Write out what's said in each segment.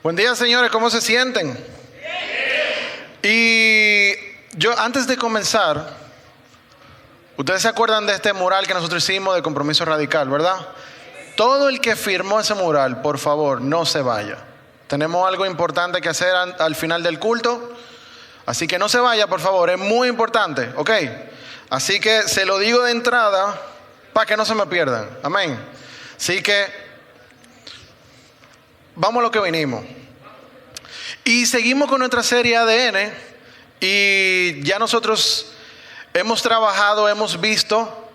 Buen día, señores, ¿cómo se sienten? Y yo, antes de comenzar, ustedes se acuerdan de este mural que nosotros hicimos de Compromiso Radical, ¿verdad? Todo el que firmó ese mural, por favor, no se vaya. Tenemos algo importante que hacer al final del culto, así que no se vaya, por favor, es muy importante, ¿ok? Así que se lo digo de entrada para que no se me pierdan, amén. Así que vamos a lo que vinimos. Y seguimos con nuestra serie ADN. Y ya nosotros hemos trabajado, hemos visto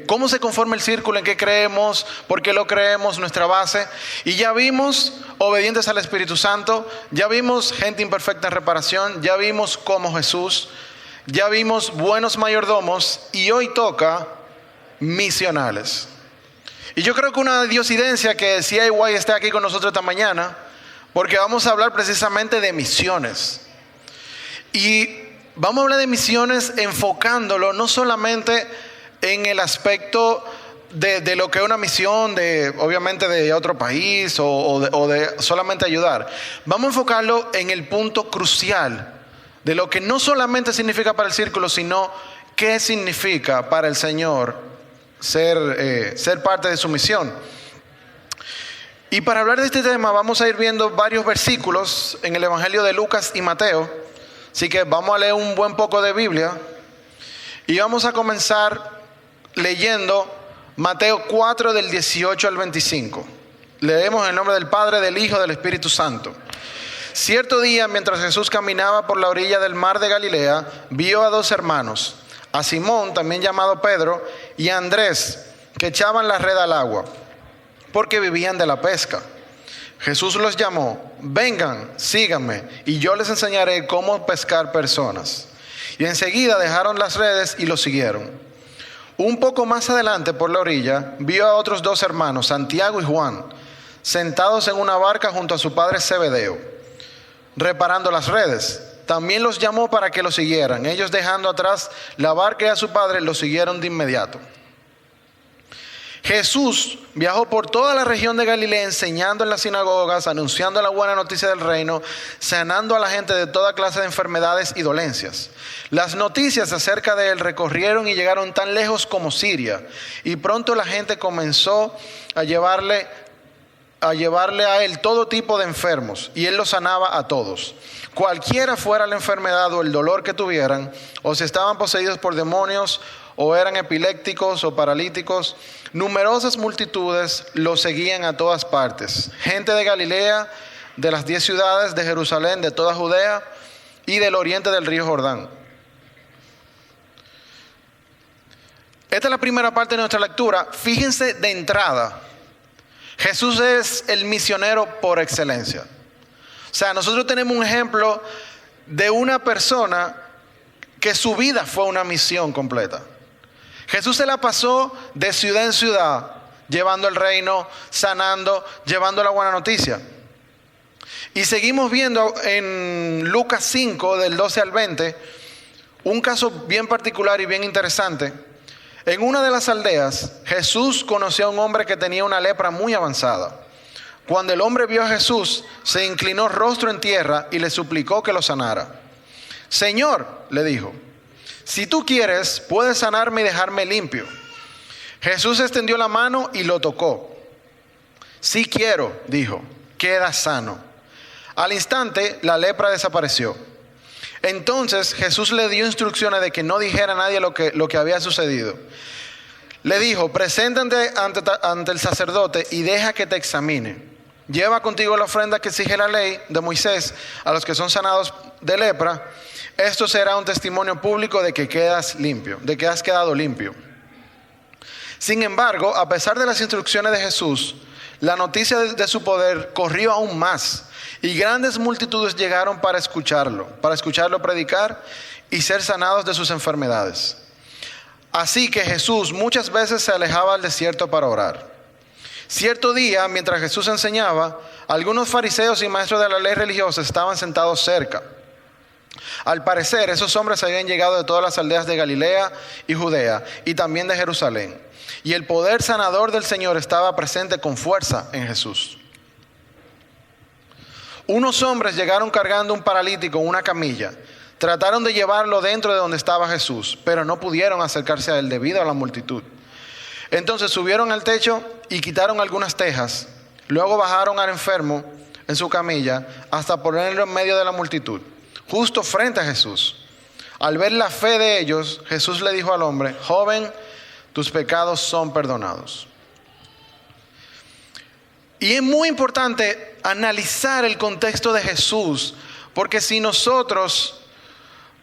cómo se conforma el círculo, en qué creemos, por qué lo creemos, nuestra base. Y ya vimos obedientes al Espíritu Santo. Ya vimos gente imperfecta en reparación. Ya vimos como Jesús. Ya vimos buenos mayordomos. Y hoy toca misionales. Y yo creo que una diosidencia que CIY esté aquí con nosotros esta mañana, porque vamos a hablar precisamente de misiones. Y vamos a hablar de misiones enfocándolo no solamente en el aspecto de lo que es una misión, obviamente de otro país o de solamente ayudar. Vamos a enfocarlo en el punto crucial de lo que no solamente significa para el círculo, sino qué significa para el Señor ser parte de su misión. Y para hablar de este tema vamos a ir viendo varios versículos en el Evangelio de Lucas y Mateo. Así que vamos a leer un buen poco de Biblia. Y vamos a comenzar leyendo Mateo 4 del 18 al 25. Leemos en el nombre del Padre, del Hijo y del Espíritu Santo. Cierto día, mientras Jesús caminaba por la orilla del mar de Galilea, vio a dos hermanos, a Simón, también llamado Pedro, y a Andrés, que echaban la red al agua, porque vivían de la pesca. Jesús los llamó: vengan, síganme, y yo les enseñaré cómo pescar personas. Y enseguida dejaron las redes y lo siguieron. Un poco más adelante, por la orilla, vio a otros dos hermanos, Santiago y Juan, sentados en una barca junto a su padre Zebedeo, reparando las redes. También los llamó para que lo siguieran. Ellos, dejando atrás la barca y a su padre, lo siguieron de inmediato. Jesús viajó por toda la región de Galilea, enseñando en las sinagogas, anunciando la buena noticia del reino, sanando a la gente de toda clase de enfermedades y dolencias. Las noticias acerca de él recorrieron y llegaron tan lejos como Siria, y pronto la gente comenzó a llevarle a él todo tipo de enfermos, y él los sanaba a todos. Cualquiera fuera la enfermedad o el dolor que tuvieran, o si estaban poseídos por demonios, o eran epilépticos o paralíticos, numerosas multitudes los seguían a todas partes. Gente de Galilea, de las 10 ciudades, de Jerusalén, de toda Judea y del oriente del río Jordán. Esta es la primera parte de nuestra lectura. Fíjense de entrada, Jesús es el misionero por excelencia. O sea, nosotros tenemos un ejemplo de una persona que su vida fue una misión completa. Jesús se la pasó de ciudad en ciudad, llevando el reino, sanando, llevando la buena noticia. Y seguimos viendo en Lucas 5, del 12 al 20, un caso bien particular y bien interesante. En una de las aldeas, Jesús conoció a un hombre que tenía una lepra muy avanzada. Cuando el hombre vio a Jesús, se inclinó rostro en tierra y le suplicó que lo sanara. Señor, le dijo, si tú quieres, puedes sanarme y dejarme limpio. Jesús extendió la mano y lo tocó. Sí quiero, dijo, queda sano. Al instante, la lepra desapareció. Entonces Jesús le dio instrucciones de que no dijera a nadie lo que había sucedido. Le dijo: preséntate ante el sacerdote y deja que te examine. Lleva contigo la ofrenda que exige la ley de Moisés a los que son sanados de lepra. Esto será un testimonio público de que quedas limpio, de que has quedado limpio. Sin embargo, a pesar de las instrucciones de Jesús, la noticia de su poder corrió aún más, y grandes multitudes llegaron para escucharlo predicar y ser sanados de sus enfermedades. Así que Jesús muchas veces se alejaba al desierto para orar. Cierto día, mientras Jesús enseñaba, algunos fariseos y maestros de la ley religiosa estaban sentados cerca. Al parecer, esos hombres habían llegado de todas las aldeas de Galilea y Judea, y también de Jerusalén. Y el poder sanador del Señor estaba presente con fuerza en Jesús. unos hombres llegaron cargando un paralítico en una camilla. Trataron de llevarlo dentro de donde estaba Jesús, pero no pudieron acercarse a él debido a la multitud. Entonces subieron al techo y quitaron algunas tejas. Luego bajaron al enfermo en su camilla hasta ponerlo en medio de la multitud, justo frente a Jesús. Al ver la fe de ellos, Jesús le dijo al hombre: joven, tus pecados son perdonados. Y es muy importante analizar el contexto de Jesús, porque si nosotros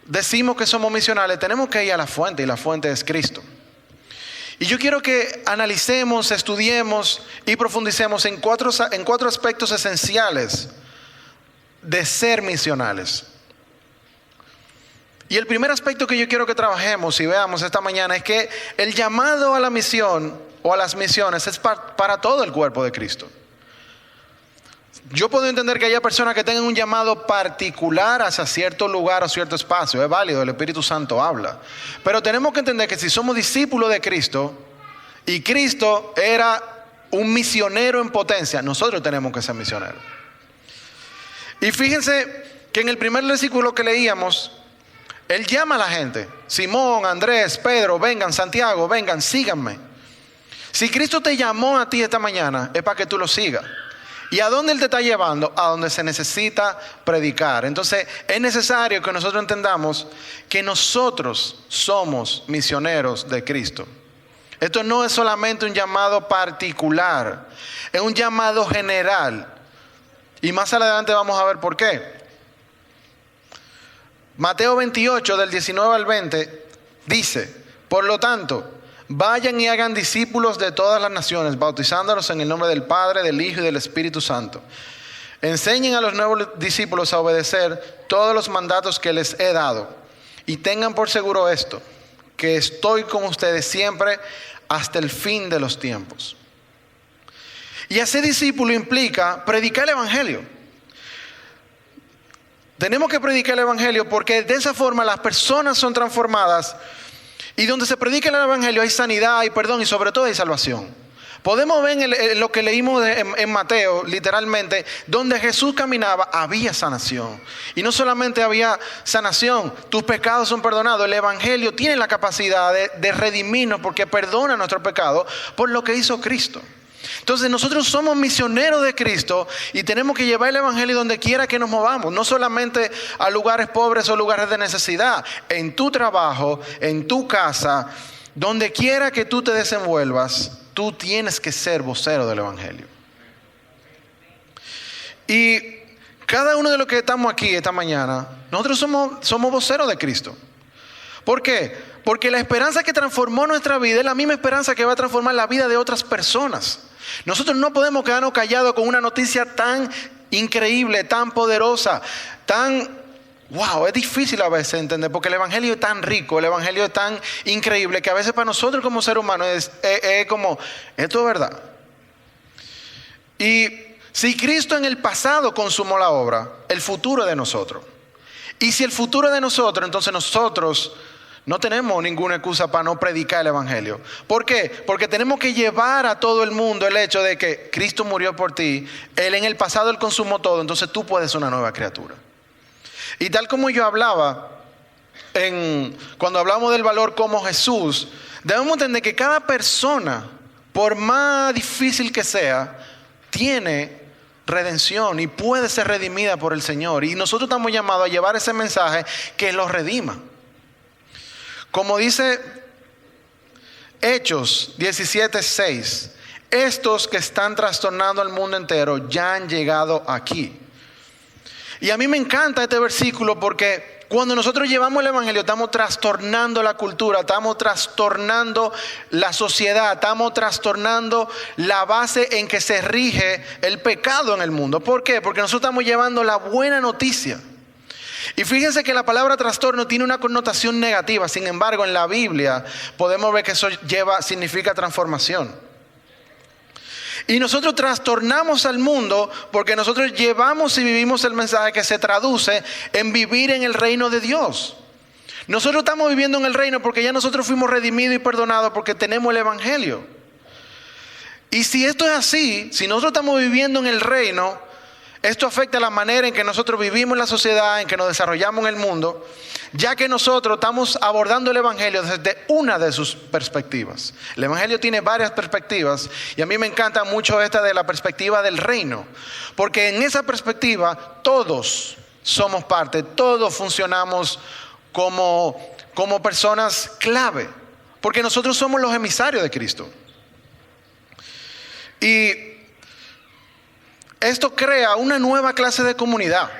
decimos que somos misionales, tenemos que ir a la fuente, y la fuente es Cristo. Y yo quiero que analicemos, estudiemos y profundicemos en cuatro aspectos esenciales de ser misionales. Y el primer aspecto que yo quiero que trabajemos y veamos esta mañana es que el llamado a la misión o a las misiones es para todo el cuerpo de Cristo. Yo puedo entender que haya personas que tengan un llamado particular hacia cierto lugar o cierto espacio. Es válido, el Espíritu Santo habla. Pero tenemos que entender que si somos discípulos de Cristo y Cristo era un misionero en potencia, nosotros tenemos que ser misioneros. Y fíjense que en el primer versículo que leíamos, Él llama a la gente: Simón, Andrés, Pedro, vengan, Santiago, vengan, síganme. Si Cristo te llamó a ti esta mañana, es para que tú lo sigas. ¿Y a dónde Él te está llevando? A donde se necesita predicar. Entonces es necesario que nosotros entendamos que nosotros somos misioneros de Cristo. Esto no es solamente un llamado particular, es un llamado general. Y más adelante vamos a ver por qué. Mateo 28, del 19 al 20, dice: por lo tanto, vayan y hagan discípulos de todas las naciones, bautizándolos en el nombre del Padre, del Hijo y del Espíritu Santo. Enseñen a los nuevos discípulos a obedecer todos los mandatos que les he dado. Y tengan por seguro esto, que estoy con ustedes siempre hasta el fin de los tiempos. Y hacer discípulo implica predicar el Evangelio. Tenemos que predicar el Evangelio porque de esa forma las personas son transformadas. Y donde se predica el Evangelio hay sanidad, hay perdón y sobre todo hay salvación. Podemos ver en lo que leímos en Mateo, literalmente, donde Jesús caminaba, había sanación. Y no solamente había sanación, tus pecados son perdonados. El Evangelio tiene la capacidad de redimirnos porque perdona nuestros pecados por lo que hizo Cristo. Entonces nosotros somos misioneros de Cristo y tenemos que llevar el Evangelio donde quiera que nos movamos, no solamente a lugares pobres o lugares de necesidad. En tu trabajo, en tu casa, donde quiera que tú te desenvuelvas, tú tienes que ser vocero del Evangelio. Y cada uno de los que estamos aquí esta mañana, nosotros somos voceros de Cristo. ¿Por qué? Porque la esperanza que transformó nuestra vida es la misma esperanza que va a transformar la vida de otras personas. Nosotros no podemos quedarnos callados con una noticia tan increíble, tan poderosa, es difícil a veces entender, porque el Evangelio es tan rico, el Evangelio es tan increíble, que a veces para nosotros como seres humanos es como, esto es verdad. Y si Cristo en el pasado consumó la obra, el futuro es de nosotros. Y si el futuro es de nosotros, entonces nosotros no tenemos ninguna excusa para no predicar el Evangelio. ¿Por qué? Porque tenemos que llevar a todo el mundo el hecho de que Cristo murió por ti. Él en el pasado Él consumó todo, entonces tú puedes ser una nueva criatura. Y tal como yo hablaba, cuando hablamos del valor como Jesús, debemos entender que cada persona, por más difícil que sea, tiene redención y puede ser redimida por el Señor. Y nosotros estamos llamados a llevar ese mensaje que los redima. Como dice Hechos 17:6, estos que están trastornando al mundo entero ya han llegado aquí. Y a mí me encanta este versículo porque cuando nosotros llevamos el Evangelio estamos trastornando la cultura, estamos trastornando la sociedad, estamos trastornando la base en que se rige el pecado en el mundo. ¿Por qué? Porque nosotros estamos llevando la buena noticia. Y fíjense que la palabra trastorno tiene una connotación negativa. Sin embargo, en la Biblia podemos ver que eso significa transformación. Y nosotros trastornamos al mundo porque nosotros llevamos y vivimos el mensaje que se traduce en vivir en el reino de Dios. Nosotros estamos viviendo en el reino porque ya nosotros fuimos redimidos y perdonados porque tenemos el Evangelio. Y si esto es así, si nosotros estamos viviendo en el reino, Esto afecta la manera en que nosotros vivimos en la sociedad, en que nos desarrollamos en el mundo, ya que nosotros estamos abordando el Evangelio desde una de sus perspectivas. El Evangelio tiene varias perspectivas y a mí me encanta mucho esta de la perspectiva del reino, porque en esa perspectiva todos somos parte, todos funcionamos como personas clave, porque nosotros somos los emisarios de Cristo. Y esto crea una nueva clase de comunidad.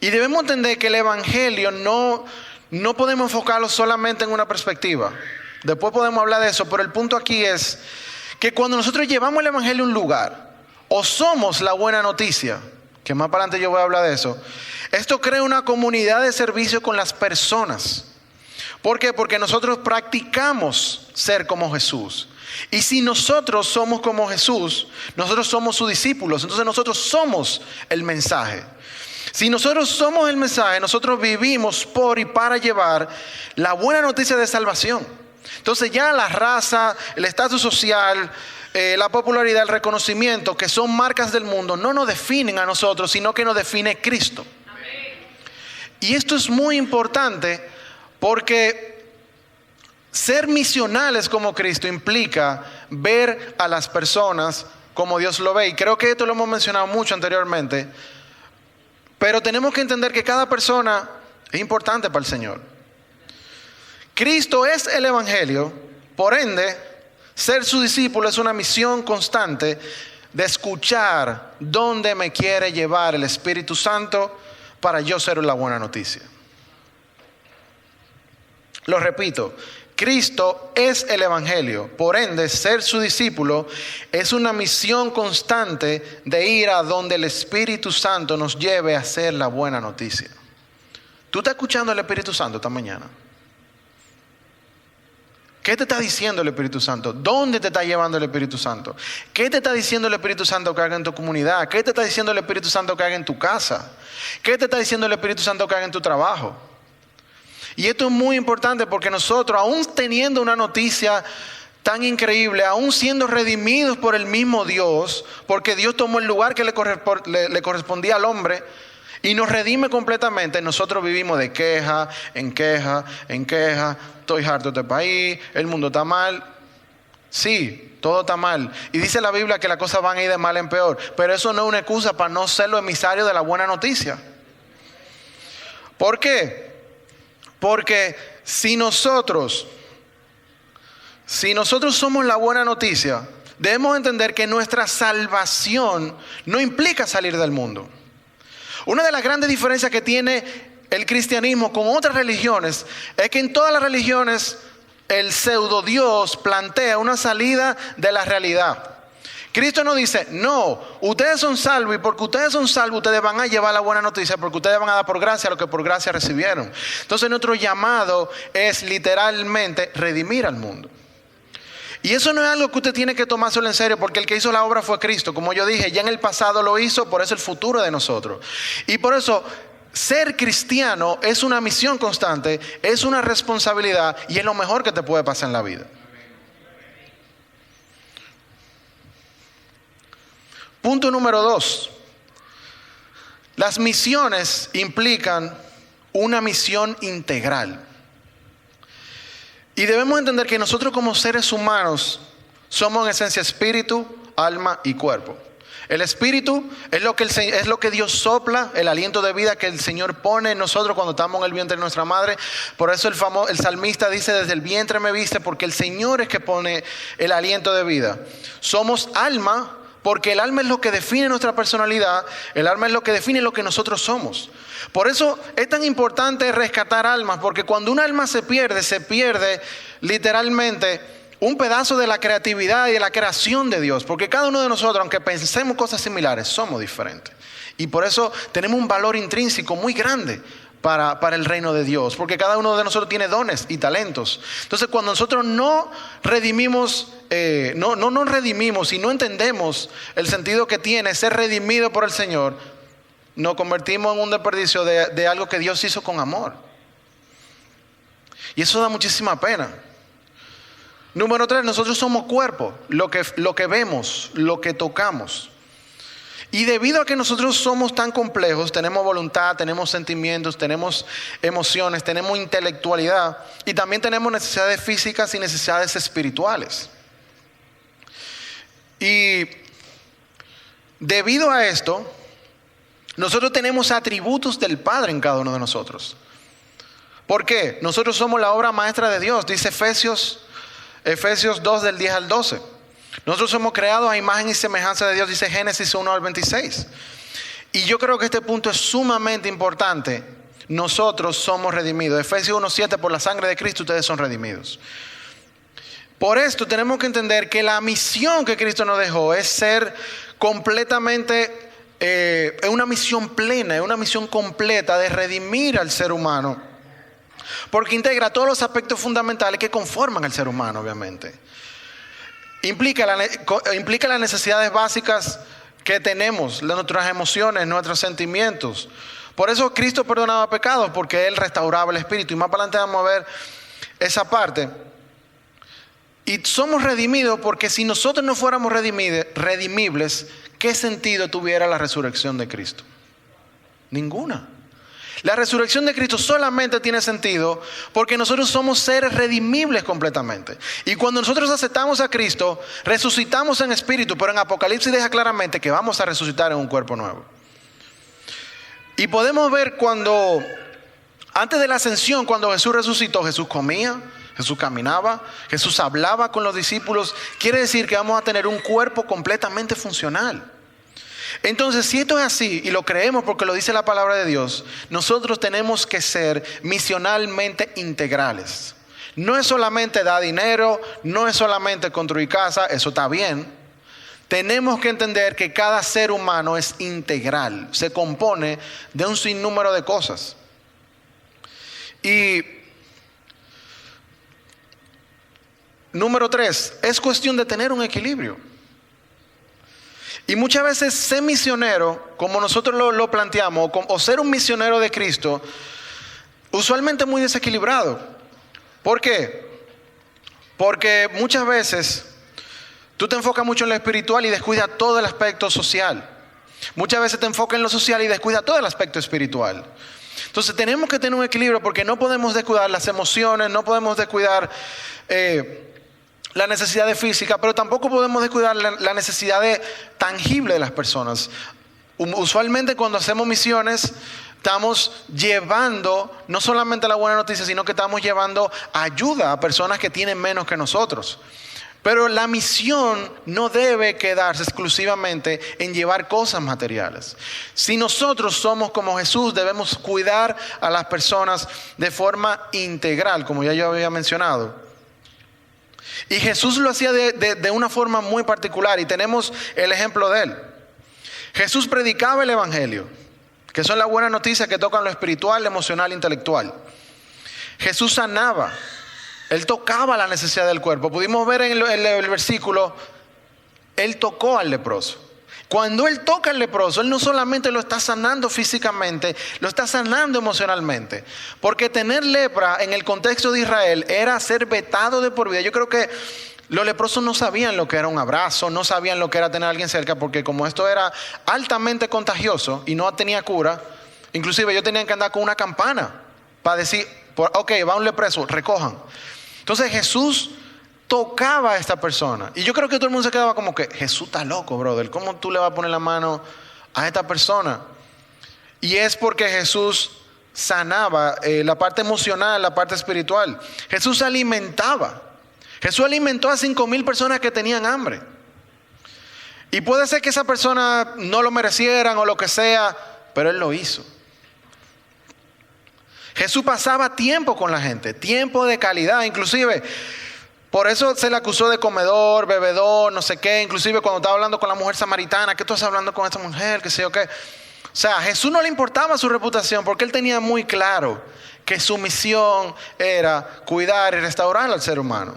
Y debemos entender que el Evangelio no podemos enfocarlo solamente en una perspectiva. Después podemos hablar de eso, pero el punto aquí es que cuando nosotros llevamos el Evangelio a un lugar, o somos la buena noticia, que más para adelante yo voy a hablar de eso, esto crea una comunidad de servicio con las personas. ¿Por qué? Porque nosotros practicamos ser como Jesús. Y si nosotros somos como Jesús, nosotros somos sus discípulos, entonces nosotros somos el mensaje. Si nosotros somos el mensaje, nosotros vivimos por y para llevar la buena noticia de salvación. Entonces ya la raza, el estatus social, la popularidad, el reconocimiento, que son marcas del mundo, no nos definen a nosotros, sino que nos define Cristo. Y esto es muy importante porque ser misionales como Cristo implica ver a las personas como Dios lo ve. Y creo que esto lo hemos mencionado mucho anteriormente. Pero tenemos que entender que cada persona es importante para el Señor. Cristo es el Evangelio. Por ende, ser su discípulo es una misión constante de escuchar dónde me quiere llevar el Espíritu Santo para yo ser la buena noticia. Lo repito. Cristo es el Evangelio, por ende, ser su discípulo es una misión constante de ir a donde el Espíritu Santo nos lleve a hacer la buena noticia. ¿Tú estás escuchando al Espíritu Santo esta mañana? ¿Qué te está diciendo el Espíritu Santo? ¿Dónde te está llevando el Espíritu Santo? ¿Qué te está diciendo el Espíritu Santo que haga en tu comunidad? ¿Qué te está diciendo el Espíritu Santo que haga en tu casa? ¿Qué te está diciendo el Espíritu Santo que haga en tu trabajo? Y esto es muy importante porque nosotros, aún teniendo una noticia tan increíble, aún siendo redimidos por el mismo Dios, porque Dios tomó el lugar que le correspondía al hombre y nos redime completamente, nosotros vivimos de queja, en queja, en queja. Estoy harto de este país, el mundo está mal. Sí, todo está mal. Y dice la Biblia que las cosas van a ir de mal en peor, pero eso no es una excusa para no ser los emisarios de la buena noticia. ¿Por qué? Porque si nosotros somos la buena noticia, debemos entender que nuestra salvación no implica salir del mundo. Una de las grandes diferencias que tiene el cristianismo con otras religiones es que en todas las religiones el pseudo Dios plantea una salida de la realidad. Cristo nos dice, no, ustedes son salvos y porque ustedes son salvos ustedes van a llevar la buena noticia porque ustedes van a dar por gracia lo que por gracia recibieron. Entonces nuestro llamado es literalmente redimir al mundo. Y eso no es algo que usted tiene que tomárselo en serio porque el que hizo la obra fue Cristo. Como yo dije, ya en el pasado lo hizo, por eso el futuro de nosotros. Y por eso ser cristiano es una misión constante, es una responsabilidad y es lo mejor que te puede pasar en la vida. Punto número 2. Las misiones implican una misión integral. Y debemos entender que nosotros como seres humanos somos en esencia espíritu, alma y cuerpo. El espíritu es lo que Dios sopla, el aliento de vida que el Señor pone en nosotros cuando estamos en el vientre de nuestra madre. Por eso el salmista dice, desde el vientre me viste, porque el Señor es que pone el aliento de vida. Somos alma, porque el alma es lo que define nuestra personalidad, el alma es lo que define lo que nosotros somos. Por eso es tan importante rescatar almas, porque cuando un alma se pierde literalmente un pedazo de la creatividad y de la creación de Dios, porque cada uno de nosotros, aunque pensemos cosas similares, somos diferentes. Y por eso tenemos un valor intrínseco muy grande para el reino de Dios, porque cada uno de nosotros tiene dones y talentos. Entonces cuando nosotros no redimimos, no nos redimimos y no entendemos el sentido que tiene ser redimido por el Señor, nos convertimos en un desperdicio de algo que Dios hizo con amor. Y eso da muchísima pena. Número 3, nosotros somos cuerpo, lo que vemos, lo que tocamos. Y debido a que nosotros somos tan complejos, tenemos voluntad, tenemos sentimientos, tenemos emociones, tenemos intelectualidad y también tenemos necesidades físicas y necesidades espirituales. Y debido a esto, nosotros tenemos atributos del Padre en cada uno de nosotros. ¿Por qué? Nosotros somos la obra maestra de Dios, dice Efesios 2 del 10 al 12. Nosotros somos creados a imagen y semejanza de Dios, dice Génesis 1 al 26. Y yo creo que este punto es sumamente importante. Nosotros somos redimidos. Efesios 1:7, por la sangre de Cristo ustedes son redimidos. Por esto tenemos que entender que la misión que Cristo nos dejó es ser completamente, es una misión plena, es una misión completa de redimir al ser humano. Porque integra todos los aspectos fundamentales que conforman al ser humano, obviamente. Implica las necesidades básicas que tenemos, nuestras emociones, nuestros sentimientos. Por eso Cristo perdonaba pecados, porque Él restauraba el espíritu. Y más para adelante vamos a ver esa parte. Y somos redimidos porque si nosotros no fuéramos redimibles, ¿qué sentido tuviera la resurrección de Cristo? Ninguna. La resurrección de Cristo solamente tiene sentido porque nosotros somos seres redimibles completamente. Y cuando nosotros aceptamos a Cristo, resucitamos en espíritu, pero en Apocalipsis deja claramente que vamos a resucitar en un cuerpo nuevo. Y podemos ver antes de la ascensión, cuando Jesús resucitó, Jesús comía, Jesús caminaba, Jesús hablaba con los discípulos. Quiere decir que vamos a tener un cuerpo completamente funcional. Entonces, si esto es así y lo creemos porque lo dice la palabra de Dios, nosotros tenemos que ser misionalmente integrales. No es solamente dar dinero, no es solamente construir casa, eso está bien. Tenemos que entender que cada ser humano es integral, se compone de un sinnúmero de cosas. Y número 3, es cuestión de tener un equilibrio. Y muchas veces ser misionero, como nosotros lo planteamos, o ser un misionero de Cristo, usualmente es muy desequilibrado. ¿Por qué? Porque muchas veces tú te enfocas mucho en lo espiritual y descuidas todo el aspecto social. Muchas veces te enfocas en lo social y descuidas todo el aspecto espiritual. Entonces tenemos que tener un equilibrio porque no podemos descuidar las emociones, no podemos descuidar la necesidad física, pero tampoco podemos descuidar la necesidad tangible de las personas. Usualmente cuando hacemos misiones estamos llevando no solamente la buena noticia, sino que estamos llevando ayuda a personas que tienen menos que nosotros. Pero la misión no debe quedarse exclusivamente en llevar cosas materiales. Si nosotros somos como Jesús, debemos cuidar a las personas de forma integral, como ya yo había mencionado. Y Jesús lo hacía de una forma muy particular y tenemos el ejemplo de él. Jesús predicaba el evangelio, que son las buenas noticias que tocan lo espiritual, lo emocional e intelectual. Jesús sanaba, él tocaba la necesidad del cuerpo. Pudimos ver en el versículo, él tocó al leproso. Cuando él toca al leproso, él no solamente lo está sanando físicamente, lo está sanando emocionalmente. Porque tener lepra en el contexto de Israel era ser vetado de por vida. Yo creo que los leprosos no sabían lo que era un abrazo, no sabían lo que era tener a alguien cerca, porque como esto era altamente contagioso y no tenía cura, inclusive ellos tenían que andar con una campana para decir, ok, va un leproso, recojan. Entonces Jesús tocaba a esta persona. Y yo creo que todo el mundo se quedaba como que, Jesús está loco, brother. ¿Cómo tú le vas a poner la mano a esta persona? Y es porque Jesús sanaba la parte emocional, la parte espiritual. Jesús alimentaba. Jesús alimentó a 5,000 personas que tenían hambre. Y puede ser que esa persona no lo merecieran o lo que sea, pero Él lo hizo. Jesús pasaba tiempo con la gente, tiempo de calidad, inclusive. Por eso se le acusó de comedor, bebedor, no sé qué. Inclusive cuando estaba hablando con la mujer samaritana, ¿qué tú estás hablando con esta mujer? ¿Qué sé yo qué? O sea, a Jesús no le importaba su reputación porque él tenía muy claro que su misión era cuidar y restaurar al ser humano.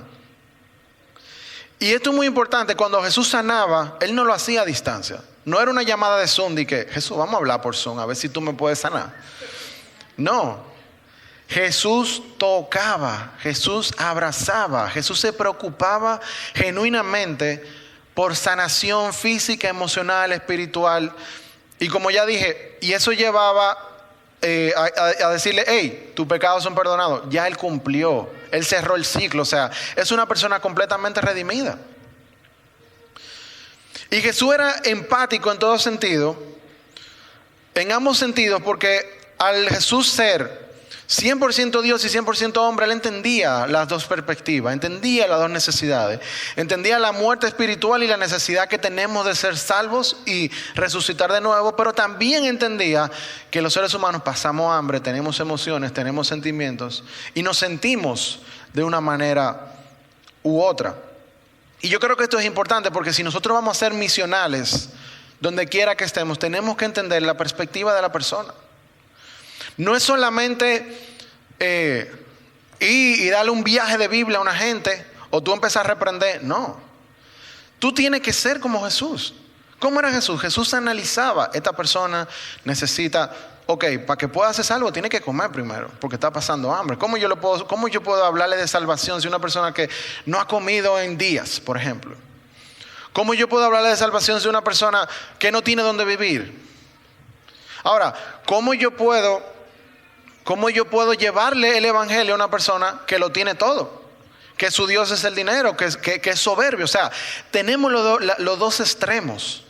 Y esto es muy importante. Cuando Jesús sanaba, él no lo hacía a distancia. No era una llamada de Zoom de que, Jesús, vamos a hablar por Zoom, a ver si tú me puedes sanar. No. Jesús tocaba, Jesús abrazaba, Jesús se preocupaba genuinamente por sanación física, emocional, espiritual. Y como ya dije, y eso llevaba a decirle, hey, tus pecados son perdonados. Ya Él cumplió, Él cerró el ciclo, o sea, es una persona completamente redimida. Y Jesús era empático en todo sentido, en ambos sentidos, porque al Jesús ser 100% Dios y 100% hombre, Él entendía las dos perspectivas, entendía las dos necesidades, entendía la muerte espiritual y la necesidad que tenemos de ser salvos y resucitar de nuevo, pero también entendía que los seres humanos pasamos hambre, tenemos emociones, tenemos sentimientos y nos sentimos de una manera u otra. Y yo creo que esto es importante porque si nosotros vamos a ser misionales, donde quiera que estemos, tenemos que entender la perspectiva de la persona. No es solamente ir y darle un viaje de Biblia a una gente o tú empezar a reprender. No. Tú tienes que ser como Jesús. ¿Cómo era Jesús? Jesús analizaba, esta persona necesita, para que pueda ser salvo tiene que comer primero, porque está pasando hambre. ¿Cómo yo puedo hablarle de salvación si una persona que no ha comido en días, por ejemplo? ¿Cómo yo puedo hablarle de salvación si una persona que no tiene dónde vivir? Ahora, ¿cómo yo puedo llevarle el evangelio a una persona que lo tiene todo? Que su Dios es el dinero, que es soberbio. O sea, tenemos los dos extremos.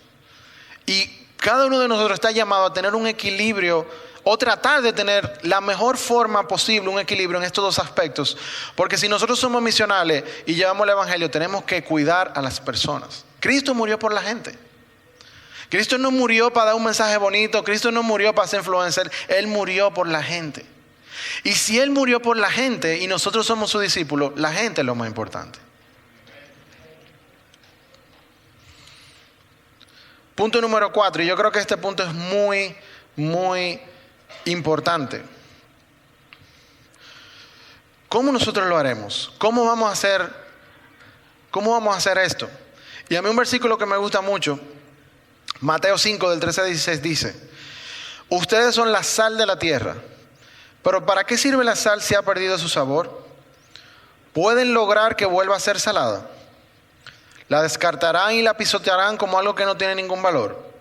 Y cada uno de nosotros está llamado a tener un equilibrio o tratar de tener la mejor forma posible, un equilibrio en estos dos aspectos. Porque si nosotros somos misionales y llevamos el evangelio, tenemos que cuidar a las personas. Cristo murió por la gente. Cristo no murió para dar un mensaje bonito, Cristo no murió para ser influencer, Él murió por la gente. Y si Él murió por la gente y nosotros somos sus discípulos, la gente es lo más importante. Punto número 4, y yo creo que este punto es muy, muy importante. ¿Cómo nosotros lo haremos? ¿Cómo vamos a hacer esto? Y a mí un versículo que me gusta mucho, Mateo 5 del 13 al 16 dice: ustedes son la sal de la tierra, pero ¿para qué sirve la sal si ha perdido su sabor? ¿Pueden lograr que vuelva a ser salada? La descartarán y la pisotearán como algo que no tiene ningún valor.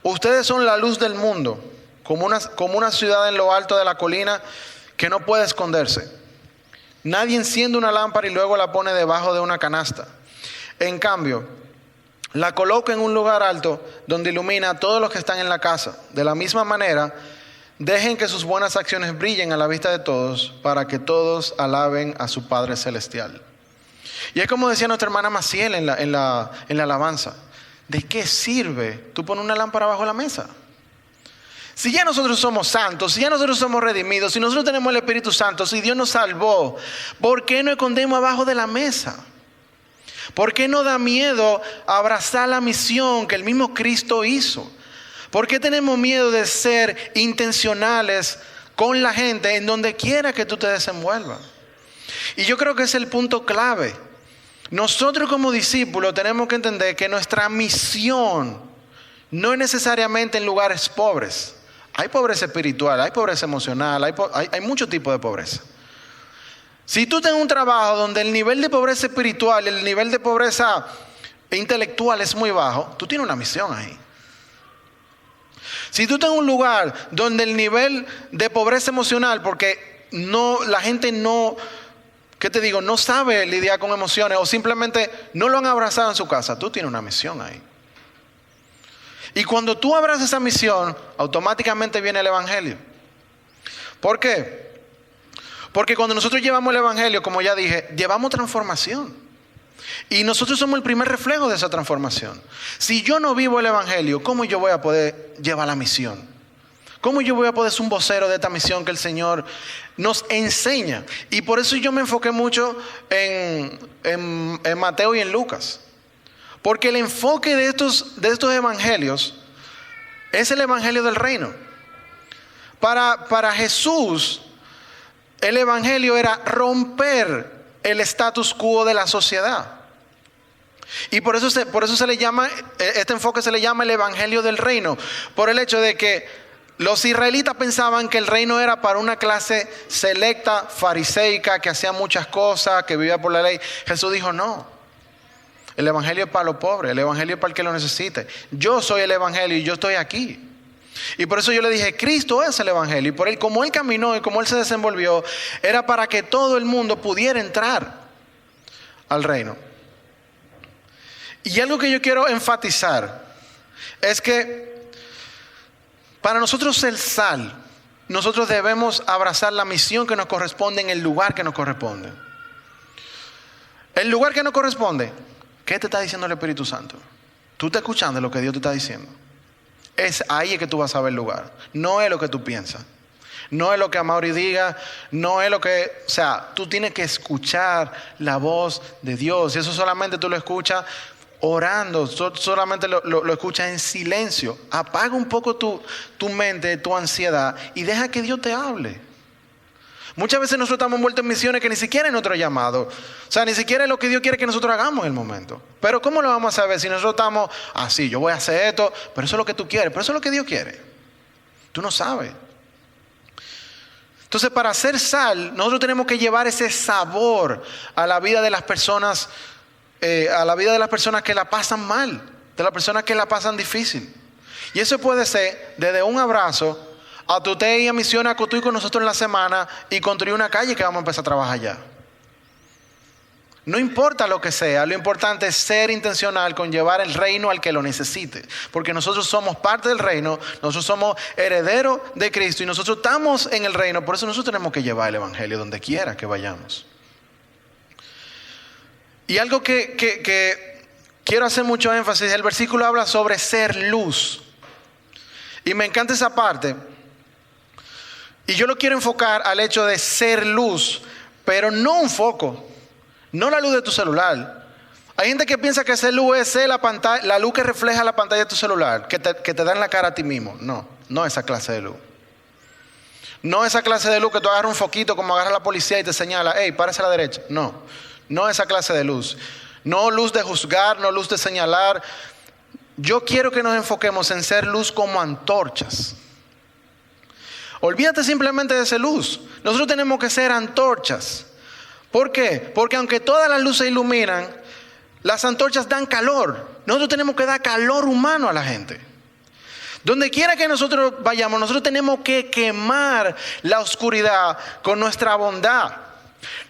Ustedes son la luz del mundo, como una ciudad en lo alto de la colina que no puede esconderse. Nadie enciende una lámpara y luego la pone debajo de una canasta. En cambio, la coloca en un lugar alto donde ilumina a todos los que están en la casa. De la misma manera, dejen que sus buenas acciones brillen a la vista de todos, para que todos alaben a su Padre Celestial. Y es como decía nuestra hermana Maciel en la alabanza: ¿de qué sirve tú poner una lámpara bajo la mesa? Si ya nosotros somos santos, si ya nosotros somos redimidos, si nosotros tenemos el Espíritu Santo, si Dios nos salvó, ¿por qué no escondemos abajo de la mesa? ¿Por qué no da miedo abrazar la misión que el mismo Cristo hizo? ¿Por qué tenemos miedo de ser intencionales con la gente en donde quiera que tú te desenvuelvas? Y yo creo que es el punto clave. Nosotros como discípulos tenemos que entender que nuestra misión no es necesariamente en lugares pobres. Hay pobreza espiritual, hay pobreza emocional, hay muchos tipos de pobreza. Si tú tienes un trabajo donde el nivel de pobreza espiritual, el nivel de pobreza intelectual es muy bajo, tú tienes una misión ahí. Si tú tienes un lugar donde el nivel de pobreza emocional, porque la gente no sabe lidiar con emociones o simplemente no lo han abrazado en su casa, tú tienes una misión ahí. Y cuando tú abrazas esa misión, automáticamente viene el evangelio. ¿Por qué? Porque cuando nosotros llevamos el evangelio, como ya dije, llevamos transformación. Y nosotros somos el primer reflejo de esa transformación. Si yo no vivo el evangelio, ¿cómo yo voy a poder llevar la misión? ¿Cómo yo voy a poder ser un vocero de esta misión que el Señor nos enseña? Y por eso yo me enfoqué mucho en Mateo y en Lucas. Porque el enfoque de estos evangelios es el evangelio del reino. Para Jesús, el evangelio era romper el status quo de la sociedad. Y por eso se le llama, este enfoque se le llama el evangelio del reino. Por el hecho de que los israelitas pensaban que el reino era para una clase selecta, fariseica, que hacía muchas cosas, que vivía por la ley. Jesús dijo no. El evangelio es para los pobres, el evangelio es para el que lo necesite. Yo soy el evangelio y yo estoy aquí. Y por eso yo le dije, Cristo es el evangelio. Y por él, como él caminó y como él se desenvolvió, era para que todo el mundo pudiera entrar al reino. Y algo que yo quiero enfatizar es que para nosotros ser sal, nosotros debemos abrazar la misión que nos corresponde en el lugar que nos corresponde. El lugar que nos corresponde, ¿qué te está diciendo el Espíritu Santo? Tú estás escuchando lo que Dios te está diciendo. Es ahí que tú vas a ver el lugar. No es lo que tú piensas. No es lo que Amaury diga. No es lo que... O sea, tú tienes que escuchar la voz de Dios. Y eso solamente tú lo escuchas orando. Solamente lo escuchas en silencio. Apaga un poco tu mente, tu ansiedad y deja que Dios te hable. Muchas veces nosotros estamos envueltos en misiones que ni siquiera es nuestro llamado. O sea, ni siquiera es lo que Dios quiere que nosotros hagamos en el momento. Pero ¿cómo lo vamos a saber si nosotros estamos así? Yo voy a hacer esto, pero eso es lo que tú quieres, pero eso es lo que Dios quiere. Tú no sabes. Entonces, para hacer sal, nosotros tenemos que llevar ese sabor a la vida de las personas, a la vida de las personas que la pasan mal, de las personas que la pasan difícil. Y eso puede ser desde un abrazo a tu te ir a misiones a Cotuí con nosotros en la semana y construir una calle que vamos a empezar a trabajar allá. No importa lo que sea, lo importante es ser intencional con llevar el reino al que lo necesite. Porque nosotros somos parte del reino, nosotros somos herederos de Cristo y nosotros estamos en el reino. Por eso nosotros tenemos que llevar el evangelio donde quiera que vayamos. Y algo que quiero hacer mucho énfasis, el versículo habla sobre ser luz. Y me encanta esa parte. Y yo lo quiero enfocar al hecho de ser luz, pero no un foco, no la luz de tu celular. Hay gente que piensa que ser luz es ser la luz que refleja la pantalla de tu celular, que te da en la cara a ti mismo. No esa clase de luz. No esa clase de luz que tú agarras un foquito como agarra la policía y te señala, hey, párese a la derecha. No esa clase de luz. No luz de juzgar, no luz de señalar. Yo quiero que nos enfoquemos en ser luz como antorchas. Olvídate simplemente de ser luz. Nosotros tenemos que ser antorchas. ¿Por qué? Porque aunque todas las luces iluminan, las antorchas dan calor. Nosotros tenemos que dar calor humano a la gente. Donde quiera que nosotros vayamos, nosotros tenemos que quemar la oscuridad con nuestra bondad.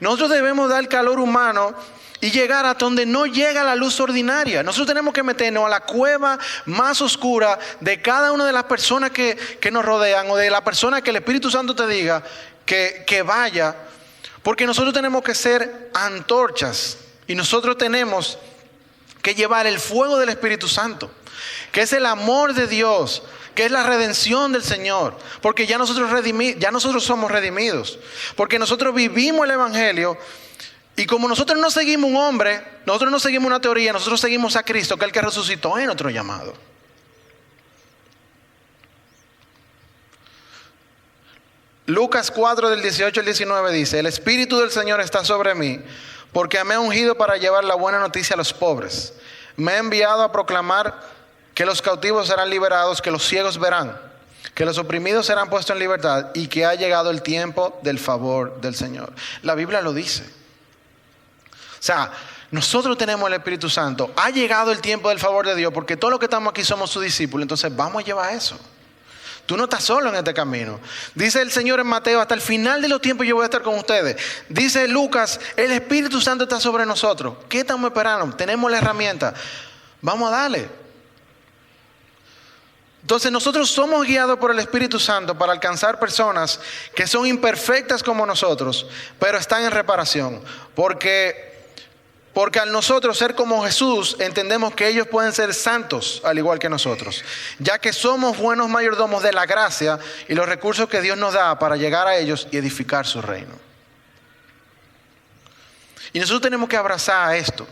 Nosotros debemos dar calor humano y llegar a donde no llega la luz ordinaria. Nosotros tenemos que meternos a la cueva más oscura de cada una de las personas que nos rodean o de la persona que el Espíritu Santo te diga que vaya. Porque nosotros tenemos que ser antorchas y nosotros tenemos que llevar el fuego del Espíritu Santo, que es el amor de Dios, que es la redención del Señor. Porque ya nosotros somos redimidos. Porque nosotros vivimos el Evangelio. Y como nosotros no seguimos un hombre, nosotros no seguimos una teoría, nosotros seguimos a Cristo, que es el que resucitó en otro llamado. Lucas 4 del 18 al 19 dice, el Espíritu del Señor está sobre mí, porque me ha ungido para llevar la buena noticia a los pobres. Me ha enviado a proclamar que los cautivos serán liberados, que los ciegos verán, que los oprimidos serán puestos en libertad y que ha llegado el tiempo del favor del Señor. La Biblia lo dice. O sea, nosotros tenemos el Espíritu Santo. Ha llegado el tiempo del favor de Dios porque todos los que estamos aquí somos sus discípulos. Entonces vamos a llevar eso. Tú no estás solo en este camino. Dice el Señor en Mateo, hasta el final de los tiempos yo voy a estar con ustedes. Dice Lucas, el Espíritu Santo está sobre nosotros. ¿Qué estamos esperando? Tenemos la herramienta. Vamos a darle. Entonces nosotros somos guiados por el Espíritu Santo para alcanzar personas que son imperfectas como nosotros, pero están en reparación. Porque al nosotros ser como Jesús, entendemos que ellos pueden ser santos al igual que nosotros, ya que somos buenos mayordomos de la gracia y los recursos que Dios nos da para llegar a ellos y edificar su reino. Y nosotros tenemos que abrazar esto.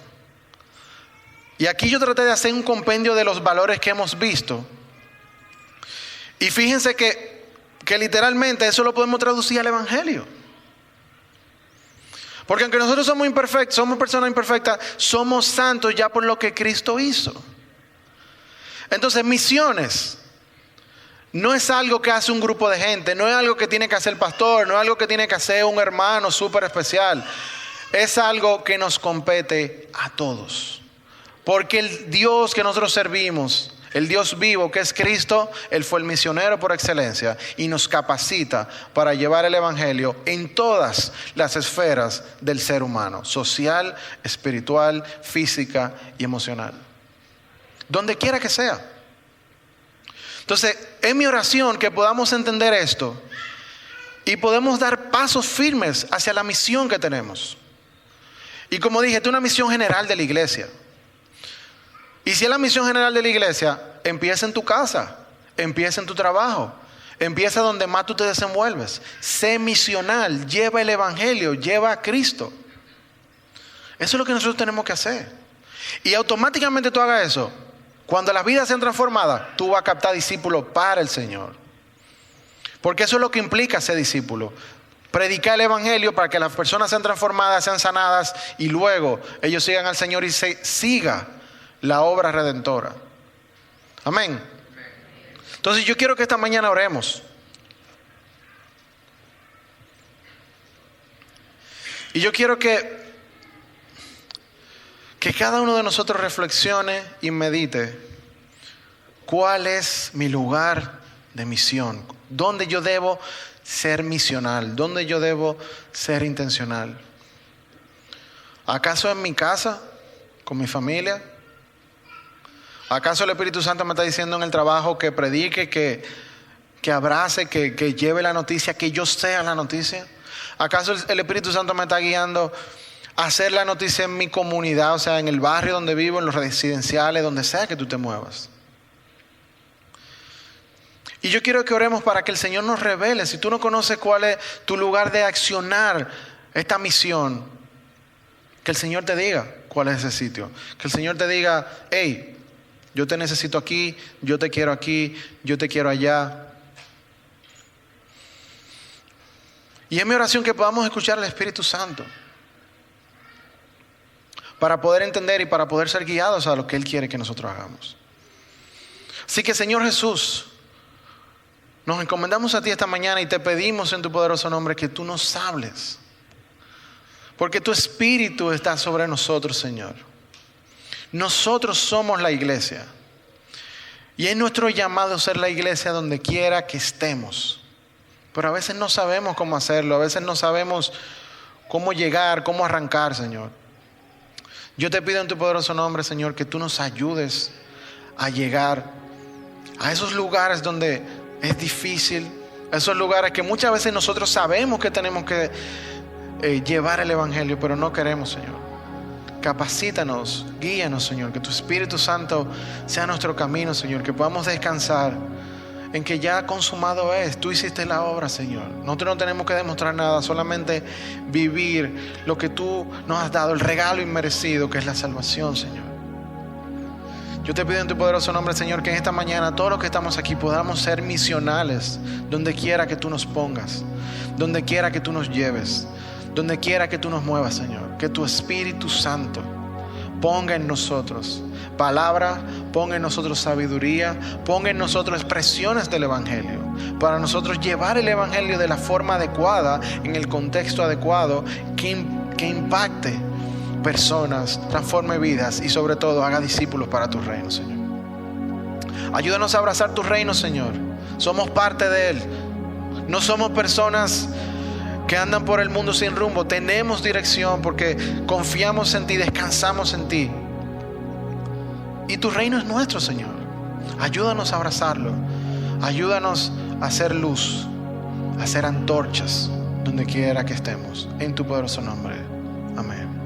Y aquí yo traté de hacer un compendio de los valores que hemos visto. Y fíjense que literalmente eso lo podemos traducir al Evangelio. Porque aunque nosotros somos imperfectos, somos personas imperfectas, somos santos ya por lo que Cristo hizo. Entonces, misiones no es algo que hace un grupo de gente, no es algo que tiene que hacer el pastor, no es algo que tiene que hacer un hermano súper especial. Es algo que nos compete a todos. Porque el Dios que nosotros servimos, el Dios vivo que es Cristo, Él fue el misionero por excelencia y nos capacita para llevar el evangelio en todas las esferas del ser humano: social, espiritual, física y emocional. Donde quiera que sea. Entonces, es mi oración que podamos entender esto y podemos dar pasos firmes hacia la misión que tenemos. Y como dije, esta es una misión general de la iglesia. Y si es la misión general de la iglesia, empieza en tu casa, empieza en tu trabajo, empieza donde más tú te desenvuelves. Sé misional, lleva el evangelio, lleva a Cristo. Eso es lo que nosotros tenemos que hacer. Y automáticamente tú hagas eso. Cuando las vidas sean transformadas, tú vas a captar discípulos para el Señor. Porque eso es lo que implica ser discípulo. Predicar el evangelio para que las personas sean transformadas, sean sanadas y luego ellos sigan al Señor y se siga la obra redentora. Amén. Entonces yo quiero que esta mañana oremos. Y yo quiero que cada uno de nosotros reflexione y medite cuál es mi lugar de misión, dónde yo debo ser misional, dónde yo debo ser intencional. ¿Acaso en mi casa, con mi familia? ¿Acaso el Espíritu Santo me está diciendo en el trabajo que predique, que abrace, que lleve la noticia, que yo sea la noticia? ¿Acaso el Espíritu Santo me está guiando a hacer la noticia en mi comunidad, o sea, en el barrio donde vivo, en los residenciales, donde sea que tú te muevas? Y yo quiero que oremos para que el Señor nos revele. Si tú no conoces cuál es tu lugar de accionar esta misión, que el Señor te diga cuál es ese sitio. Que el Señor te diga: hey, yo te necesito aquí, yo te quiero aquí, yo te quiero allá. Y es mi oración que podamos escuchar al Espíritu Santo para poder entender y para poder ser guiados a lo que Él quiere que nosotros hagamos. Así que, Señor Jesús, nos encomendamos a ti esta mañana y te pedimos en tu poderoso nombre que tú nos hables. Porque tu Espíritu está sobre nosotros, Señor. Nosotros somos la iglesia. Y es nuestro llamado ser la iglesia donde quiera que estemos. Pero a veces no sabemos cómo hacerlo. A veces no sabemos cómo llegar, cómo arrancar, Señor. Yo te pido en tu poderoso nombre, Señor, que tú nos ayudes a llegar a esos lugares donde es difícil. A esos lugares que muchas veces nosotros sabemos que tenemos que llevar el evangelio, pero no queremos, Señor. Capacítanos, guíanos, Señor, que tu Espíritu Santo sea nuestro camino, Señor, que podamos descansar en que ya consumado es. Tú hiciste la obra, Señor. Nosotros no tenemos que demostrar nada, solamente vivir lo que tú nos has dado, el regalo inmerecido que es la salvación, Señor. Yo te pido en tu poderoso nombre, Señor, que en esta mañana todos los que estamos aquí podamos ser misionales donde quiera que tú nos pongas, donde quiera que tú nos lleves, donde quiera que tú nos muevas, Señor. Que tu Espíritu Santo ponga en nosotros palabra, ponga en nosotros sabiduría, ponga en nosotros expresiones del evangelio, para nosotros llevar el evangelio de la forma adecuada, en el contexto adecuado, que impacte personas, transforme vidas y sobre todo haga discípulos para tu reino, Señor. Ayúdanos a abrazar tu reino, Señor. Somos parte de él. No somos personas que andan por el mundo sin rumbo. Tenemos dirección porque confiamos en ti, descansamos en ti. Y tu reino es nuestro, Señor. Ayúdanos a abrazarlo. Ayúdanos a hacer luz, a hacer antorchas donde quiera que estemos. En tu poderoso nombre. Amén.